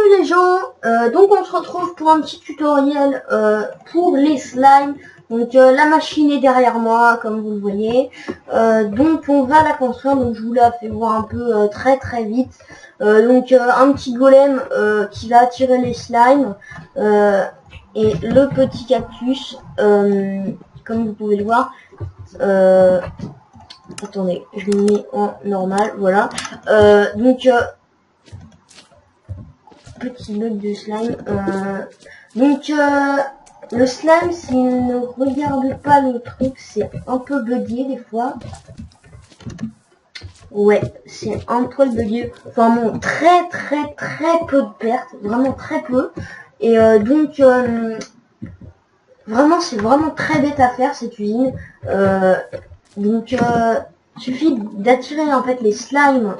Salut les gens, donc on se retrouve pour un petit tutoriel pour les slimes. Donc la machine est derrière moi comme vous le voyez, donc on va la construire. Donc je vous la fais voir un peu très vite. Un petit golem qui va attirer les slimes et le petit cactus comme vous pouvez le voir. Attendez, je le mets en normal, voilà. Petit bug de slime. Le slime, s'il ne regarde pas le truc, c'est un peu bugué des fois. Ouais, c'est un peu bugué. Enfin bon, très peu de pertes, vraiment très peu. Et vraiment, c'est vraiment très bête à faire cette usine. Suffit d'attirer en fait les slimes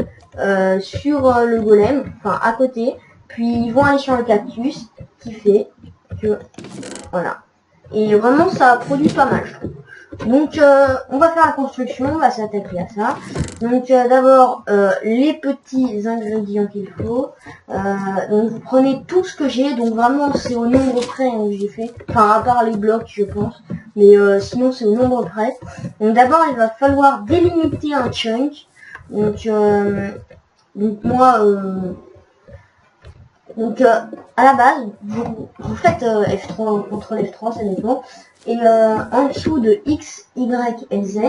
sur le golem, enfin à côté. Puis ils vont aller sur le cactus qui fait que voilà. Et vraiment ça produit pas mal. Donc on va faire la construction, on va s'attaquer à ça. Donc d'abord les petits ingrédients qu'il faut. Donc vous prenez tout ce que j'ai, donc vraiment c'est au nombre près hein, que j'ai fait. Enfin à part les blocs je pense. Mais sinon c'est au nombre près. Donc d'abord il va falloir délimiter un chunk. Donc moi à la base, vous faites F3, CTRL F3, ça dépend. Et en dessous de X, Y et Z,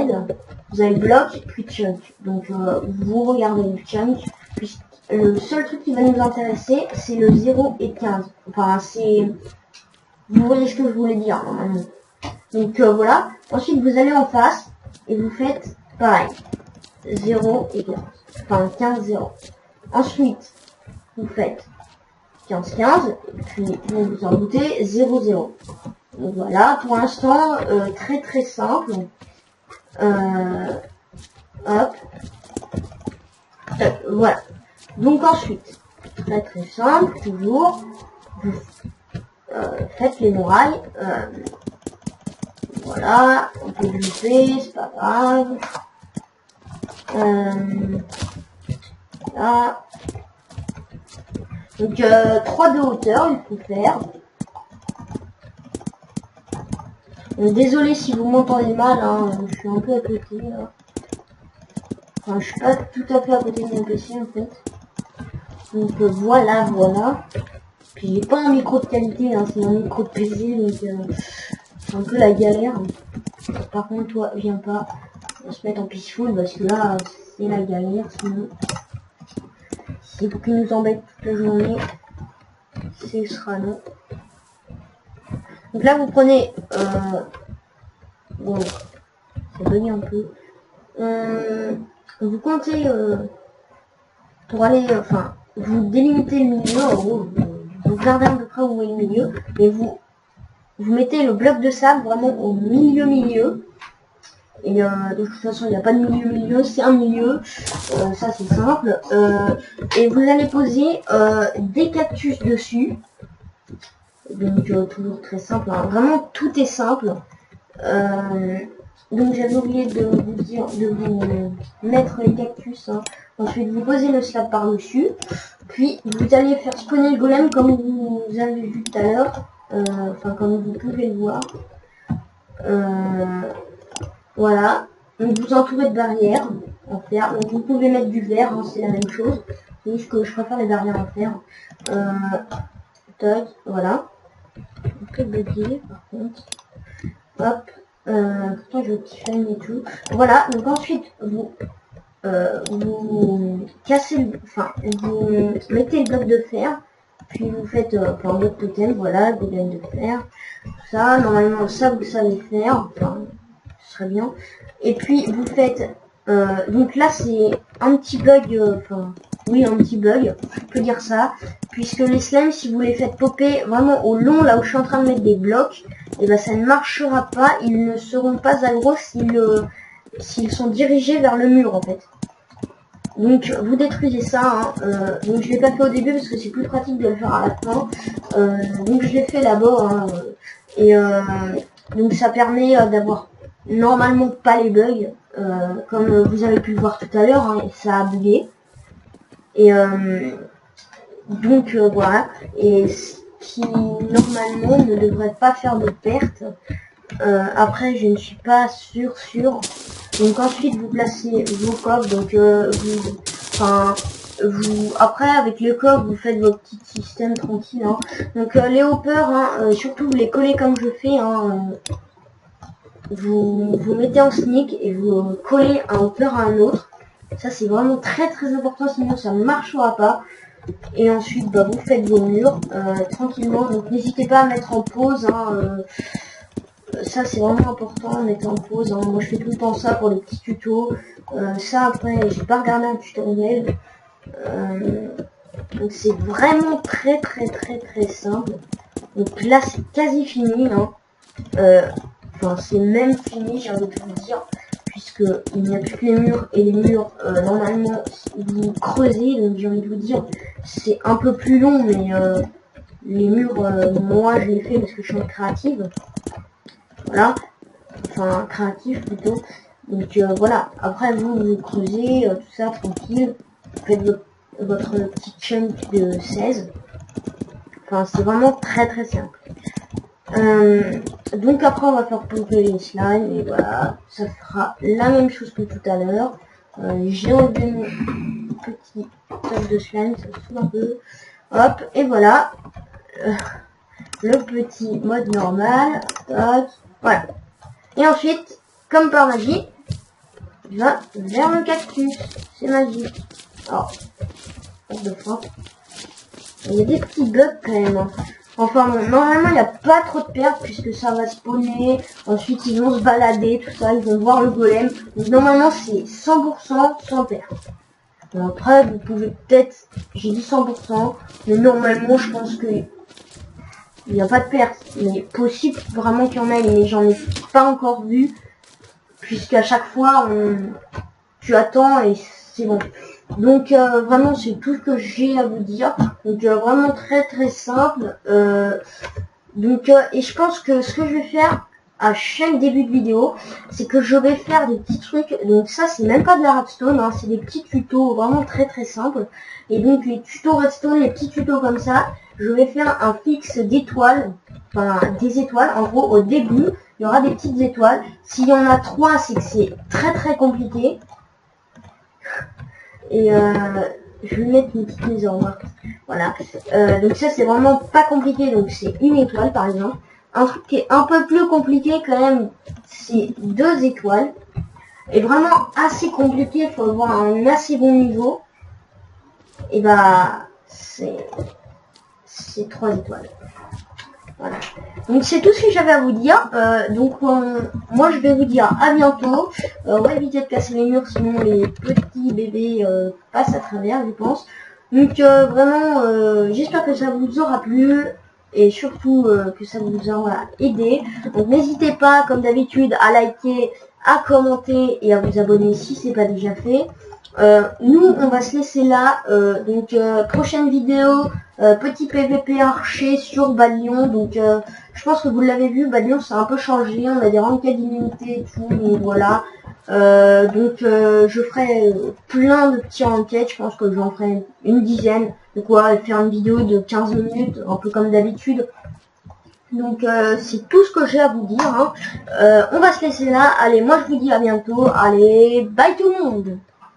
vous avez bloc, puis chunk. Donc vous regardez le chunk. Puis, le seul truc qui va nous intéresser, c'est le 0 et 15. Enfin, c'est... Vous voyez ce que je voulais dire, normalement. Donc voilà. Ensuite, vous allez en face, et vous faites pareil. 0 et 15. Enfin, 15, 0. Ensuite, vous faites 15, 15, puis vous vous en doutez, 0, 0. Donc voilà, pour l'instant, très simple. Hop. Voilà. Donc ensuite, très simple, toujours, vous faites les murailles. Voilà, on peut grimper, c'est pas grave. Là. Donc 3 de hauteur, il faut faire. Désolé si vous m'entendez mal, hein, je suis un peu à côté. Là. Enfin, je suis pas tout à fait à côté de mon PC en fait. Donc voilà. Puis j'ai pas un micro de qualité, hein, c'est un micro de PC, donc c'est un peu la galère. Par contre, toi, viens pas. On va se mettre en peaceful parce que là, c'est la galère. Sinon, c'est pour qu'il nous embête toute la journée. Ce sera non. Donc là, vous prenez... bon, ça bug un peu. Vous comptez... pour aller... Enfin, vous délimitez le milieu. En gros, vous regardez à peu près où vous voyez le milieu. Et vous mettez le bloc de sable vraiment au milieu. Et de toute façon, il n'y a pas de milieu, c'est un milieu. Ça, c'est simple. Et vous allez poser des cactus dessus. Donc toujours très simple, hein. Vraiment tout est simple. Donc j'avais oublié de vous dire de vous mettre les cactus, hein. Ensuite vous posez le slab par dessus, puis vous allez faire spawner le golem comme vous avez vu tout à l'heure, enfin comme vous pouvez le voir. Voilà, donc vous entourez de barrières en fer. Donc vous pouvez mettre du verre, hein, c'est la même chose, c'est juste que je préfère les barrières en fer. Tac, voilà. Un peu bugué par contre. Hop. Pourtant je kiffe et tout. Voilà, donc ensuite vous cassez le, enfin vous mettez le bloc de fer, puis vous faites un bloc totem, voilà, golem de fer, tout ça, normalement ça vous savez faire, enfin ce serait bien. Et puis vous faites donc là c'est un petit bug, enfin oui un petit bug, je peux dire ça, puisque les slimes si vous les faites popper vraiment au long là où je suis en train de mettre des blocs, et ben ça ne marchera pas, ils ne seront pas aggro s'ils sont dirigés vers le mur en fait. Donc vous détruisez ça, hein. Donc je l'ai pas fait au début parce que c'est plus pratique de le faire à la fin. Donc je l'ai fait d'abord, hein. Et donc ça permet d'avoir normalement pas les bugs, comme vous avez pu le voir tout à l'heure, hein, ça a bugué. Et Donc voilà, et ce qui normalement ne devrait pas faire de perte. Après je ne suis pas sûr. Donc ensuite vous placez vos coffres, donc après avec le coffre vous faites vos petits systèmes tranquilles, hein. Donc les hoppers, hein, surtout vous les collez comme je fais, hein, vous mettez en sneak et vous collez un hopper à un autre. Ça c'est vraiment très important, sinon ça ne marchera pas. Et ensuite bah, vous faites vos murs tranquillement, donc n'hésitez pas à mettre en pause, hein, ça c'est vraiment important, mettre en pause, hein. Moi je fais tout le temps ça pour les petits tutos. Ça après j'ai pas regardé un tutoriel, donc c'est vraiment très simple. Donc là c'est quasi fini, hein. Enfin c'est même fini, j'ai envie de vous dire, puisque il n'y a plus que les murs, et les murs normalement vous creusez, donc j'ai envie de vous dire c'est un peu plus long, mais les murs moi je les fais parce que je suis en créative, voilà, enfin créatif plutôt. Donc voilà, après vous creusez tout ça tranquille, vous faites votre petit chunk de 16. Enfin c'est vraiment très simple. Donc après on va faire pomper les slimes et voilà, ça fera la même chose que tout à l'heure. J'ai enlevé mon petit top de slime, ça se fout un peu. Hop, et voilà. Le petit mode normal. Tac, voilà. Et ensuite, comme par magie, je vais vers le cactus. C'est magique. Alors, de frappe. Il y a des petits bugs quand même, hein. Enfin bon, normalement il n'y a pas trop de pertes puisque ça va spawner, ensuite ils vont se balader, tout ça, ils vont voir le golem. Donc normalement c'est 100% sans perte. Bon, après vous pouvez peut-être, j'ai dit 100%, mais normalement je pense que il n'y a pas de perte. Mais possible vraiment qu'il y en ait, mais j'en ai pas encore vu, puisqu'à chaque fois tu attends et c'est bon. Donc vraiment c'est tout ce que j'ai à vous dire. Donc vraiment très simple. Et je pense que ce que je vais faire à chaque début de vidéo, c'est que je vais faire des petits trucs. Donc ça c'est même pas de la redstone, hein, c'est des petits tutos vraiment très simples. Et donc les tutos redstone, les petits tutos comme ça, je vais faire un fixe d'étoiles, enfin des étoiles. En gros au début il y aura des petites étoiles. S'il y en a 3, c'est que c'est très compliqué. Et je vais mettre une petite mise en remarque. Voilà. Donc ça c'est vraiment pas compliqué. Donc c'est une étoile par exemple. Un truc qui est un peu plus compliqué quand même, c'est 2 étoiles. Et vraiment assez compliqué, il faut avoir un assez bon niveau. Et bah c'est 3 étoiles. Voilà. Donc c'est tout ce que j'avais à vous dire. Moi je vais vous dire à bientôt. On va éviter de casser les murs, sinon les petits bébés passent à travers, je pense. Donc vraiment, j'espère que ça vous aura plu et surtout que ça vous aura aidé. Donc n'hésitez pas, comme d'habitude, à liker, à commenter et à vous abonner si c'est pas déjà fait. Nous on va se laisser là, prochaine vidéo, petit PVP archer sur Balion. Donc je pense que vous l'avez vu, Balion ça a un peu changé, on a des rangs d'immunité et tout, donc voilà. Je ferai plein de petits enquêtes, je pense que j'en ferai une dizaine, de quoi faire une vidéo de 15 minutes, un peu comme d'habitude. Donc c'est tout ce que j'ai à vous dire, hein. On va se laisser là, allez moi je vous dis à bientôt, allez bye tout le monde.